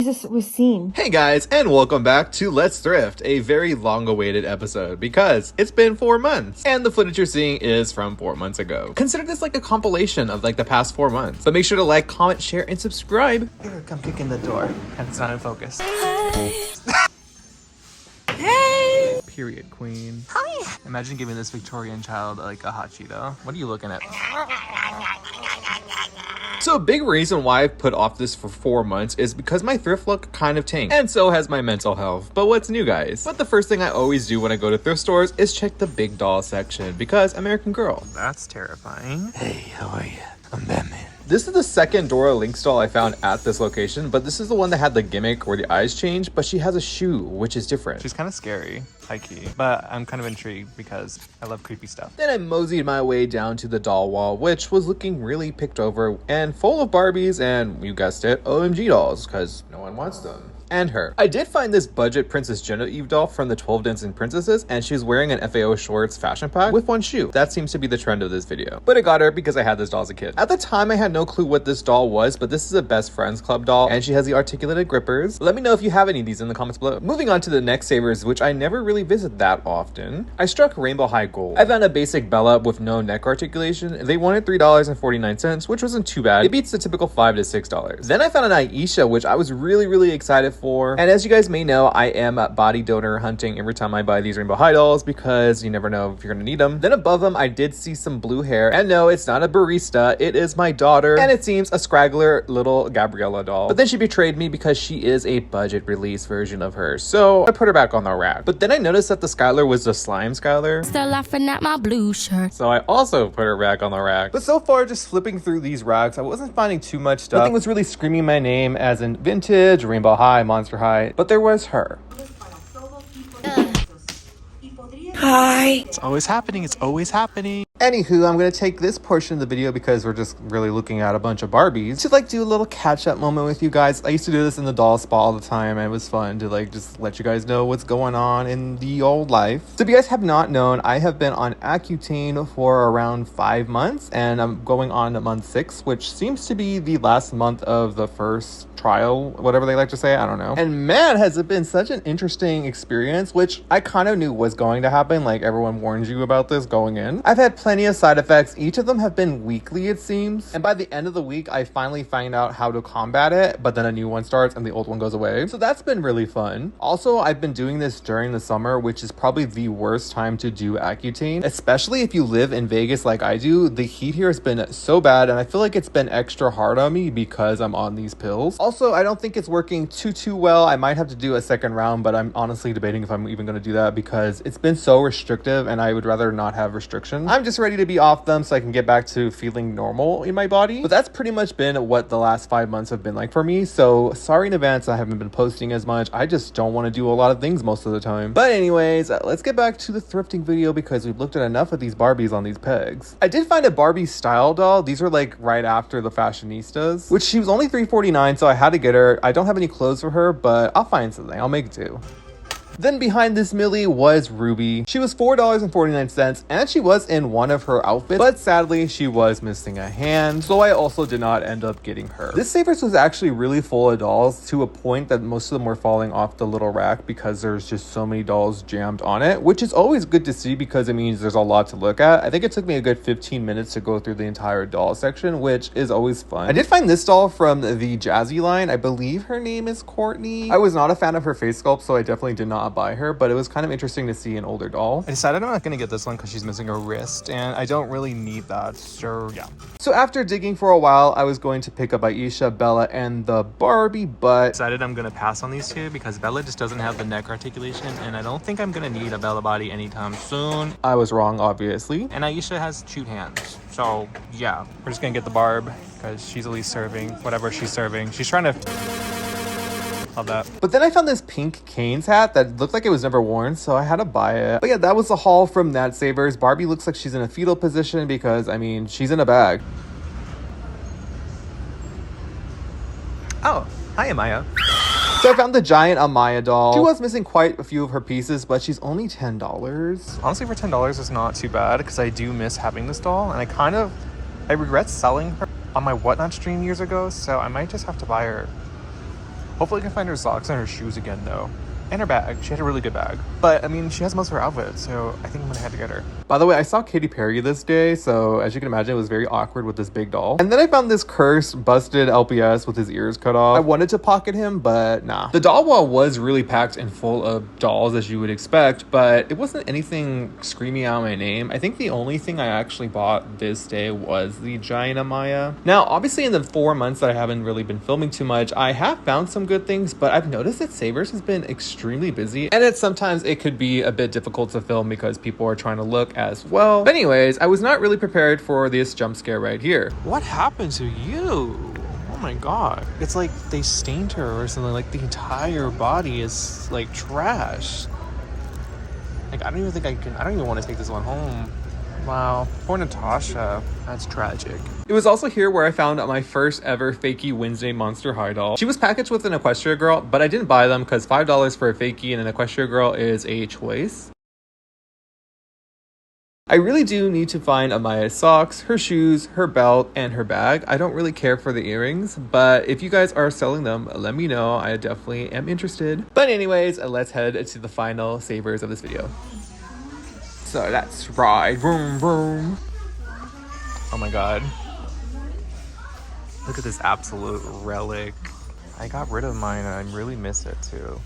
Jesus was seen. Hey guys, and welcome back to Let's Thrift, a very long-awaited episode because it's been 4 months, and the footage you're seeing is from 4 months ago. Consider this like a compilation of like the past 4 months. So make sure to like, comment, share, and subscribe. Here, come kick in the door, and it's not in focus. Hey! Period, queen. Hi! Imagine giving this Victorian child like a hot Cheeto. What are you looking at? So a big reason why I've put off this for 4 months is because my thrift look kind of tanked, and so has my mental health. But what's new, guys? But the first thing I always do when I go to thrift stores is check the big doll section because American Girl. That's terrifying. Hey, how are you? I'm Batman. This is the second Dora Lynx doll I found at this location, but this is the one that had the gimmick where the eyes change, but she has a shoe, which is different. She's kind of scary, high-key, but I'm kind of intrigued because I love creepy stuff. Then I moseyed my way down to the doll wall, which was looking really picked over and full of Barbies and, you guessed it, OMG dolls, because no one wants them. And her. I did find this budget Princess Genevieve doll from the 12 Dancing Princesses, and she was wearing an FAO Shorts fashion pack with one shoe. That seems to be the trend of this video. But I got her because I had this doll as a kid. At the time, I had no clue what this doll was, but this is a Best Friends Club doll, and she has the articulated grippers. Let me know if you have any of these in the comments below. Moving on to the neck savers, which I never really visit that often. I struck Rainbow High Gold. I found a basic Bella with no neck articulation. They wanted $3.49, which wasn't too bad. It beats the typical $5 to $6. Then I found an Aisha, which I was really excited for. And as you guys may know, I am body donor hunting every time I buy these Rainbow High dolls because you never know if you're gonna need them. Then above them, I did see some blue hair. And no, it's not a barista. It is my daughter. And it seems a scraggler little Gabriella doll. But then she betrayed me because she is a budget release version of her. So I put her back on the rack. But then I noticed that the Skylar was the slime Skylar. Still laughing at my blue shirt. So I also put her back on the rack. But so far, just flipping through these racks, I wasn't finding too much stuff. Nothing was really screaming my name as in vintage, Rainbow High, Monster High. But there was her. Hi. It's always happening. It's always happening. Anywho, I'm going to take this portion of the video because we're just really looking at a bunch of Barbies to like do a little catch-up moment with you guys. I used to do this in the doll spa all the time, and it was fun to like just let you guys know what's going on in the old life. So if you guys have not known, I have been on Accutane for around 5 months, and I'm going on month 6, which seems to be the last month of the first trial, whatever they like to say, I don't know. And man, has it been such an interesting experience, which I kind of knew was going to happen. Like everyone warns you about this going in. I've had plenty of side effects. Each of them have been weekly, it seems. And by the end of the week, I finally find out how to combat it, but then a new one starts and the old one goes away. So that's been really fun. Also, I've been doing this during the summer, which is probably the worst time to do Accutane, especially if you live in Vegas like I do. The heat here has been so bad, and I feel like it's been extra hard on me because I'm on these pills. Also, I don't think it's working too well. I might have to do a second round, but I'm honestly debating if I'm even going to do that because it's been so restrictive and I would rather not have restriction. I'm just ready to be off them so I can get back to feeling normal in my body. But that's pretty much been what the last 5 months have been like for me. So sorry in advance I haven't been posting as much. I just don't want to do a lot of things most of the time. But anyways, let's get back to the thrifting video because we've looked at enough of these Barbies on these pegs. I did find a Barbie style doll. These are like right after the Fashionistas, which she was only $3.49, so I had to get her. I don't have any clothes for her, but I'll find something. I'll make do. Then behind this Millie was Ruby. She was $4.49, and she was in one of her outfits, but sadly she was missing a hand, so I also did not end up getting her. This Savers was actually really full of dolls to a point that most of them were falling off the little rack because there's just so many dolls jammed on it, which is always good to see because it means there's a lot to look at. I think it took me a good 15 minutes to go through the entire doll section, which is always fun. I did find this doll from the Jazzy line. I believe her name is Courtney. I was not a fan of her face sculpt, so I definitely did not buy her, but it was kind of interesting to see an older doll. I decided I'm not going to get this one because she's missing a wrist, and I don't really need that, so yeah. So after digging for a while, I was going to pick up Aisha, Bella, and the Barbie, but decided I'm going to pass on these two because Bella just doesn't have the neck articulation, and I don't think I'm going to need a Bella body anytime soon. I was wrong, obviously. And Aisha has cute hands, so yeah. We're just going to get the Barb because she's at least serving whatever she's serving. She's trying to... Love that. But then I found this pink Canes hat that looked like it was never worn, so I had to buy it. But yeah, that was the haul from That Savers. Barbie looks like she's in a fetal position because, I mean, she's in a bag. Oh, hi, Amaya. So I found the giant Amaya doll. She was missing quite a few of her pieces, but she's only $10. Honestly, for $10, it's not too bad because I do miss having this doll, and I regret selling her on my Whatnot stream years ago, so I might just have to buy her. Hopefully I can find her socks and her shoes again though. And her bag. She had a really good bag. But, I mean, she has most of her outfits, so I think I'm gonna have to get her. By the way, I saw Katy Perry this day, so as you can imagine, it was very awkward with this big doll. And then I found this cursed, busted LPS with his ears cut off. I wanted to pocket him, but nah. The doll wall was really packed and full of dolls, as you would expect, but it wasn't anything screaming out my name. I think the only thing I actually bought this day was the Giant Amaya. Now, obviously, in the 4 months that I haven't really been filming too much, I have found some good things, but I've noticed that Savers has been extremely busy, and sometimes it could be a bit difficult to film because people are trying to look as well. But anyways, I was not really prepared for this jump scare right here. What happened to you? Oh my god. It's like they stained her or something. Like the entire body is like trash. Like I don't even want to take this one home. Wow, poor Natasha. That's tragic. It was also here where I found my first ever Fakey Wednesday Monster High doll. She was packaged with an Equestria Girl, but I didn't buy them because $5 for a Fakey and an Equestria Girl is a choice. I really do need to find Amaya's socks, her shoes, her belt, and her bag. I don't really care for the earrings, but if you guys are selling them, let me know. I definitely am interested. But anyways, let's head to the final savers of this video. So that's right. Vroom, vroom. Oh my god. Look at this absolute relic. I got rid of mine and I really miss it too.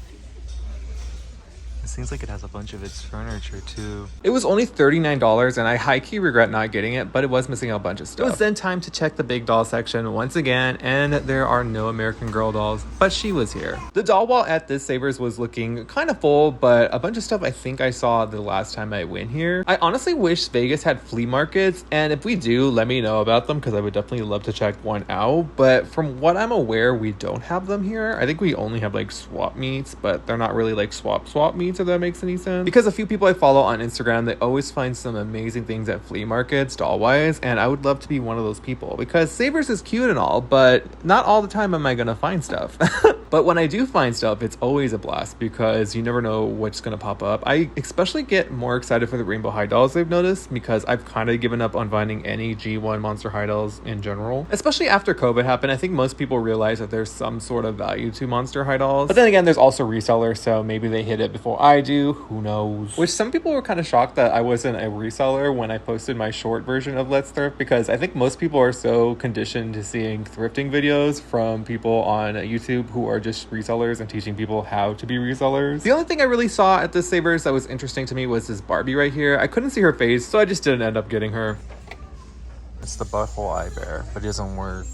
It seems like it has a bunch of its furniture too. It was only $39 and I high-key regret not getting it, but it was missing a bunch of stuff. It was then time to check the big doll section once again, and there are no American Girl dolls, but she was here. The doll wall at this Savers was looking kind of full, but a bunch of stuff I think I saw the last time I went here. I honestly wish Vegas had flea markets, and if we do, let me know about them because I would definitely love to check one out. But from what I'm aware, we don't have them here. I think we only have like swap meets, but they're not really like swap meets, if that makes any sense. Because a few people I follow on Instagram, they always find some amazing things at flea markets, doll wise, and I would love to be one of those people because Savers is cute and all, but not all the time am I gonna find stuff. But when I do find stuff, it's always a blast because you never know what's gonna pop up. I especially get more excited for the Rainbow High dolls, I've noticed, because I've kind of given up on finding any G1 Monster High dolls in general. Especially after COVID happened, I think most people realize that there's some sort of value to Monster High dolls. But then again, there's also resellers, so maybe they hit it before I do, who knows. Which some people were kind of shocked that I wasn't a reseller when I posted my short version of Let's Thrift, because I think most people are so conditioned to seeing thrifting videos from people on YouTube who are just resellers and teaching people how to be resellers. The only thing I really saw at this Savers that was interesting to me was this Barbie right here. I couldn't see her face, so I just didn't end up getting her. It's the butthole eye bear, but it doesn't work.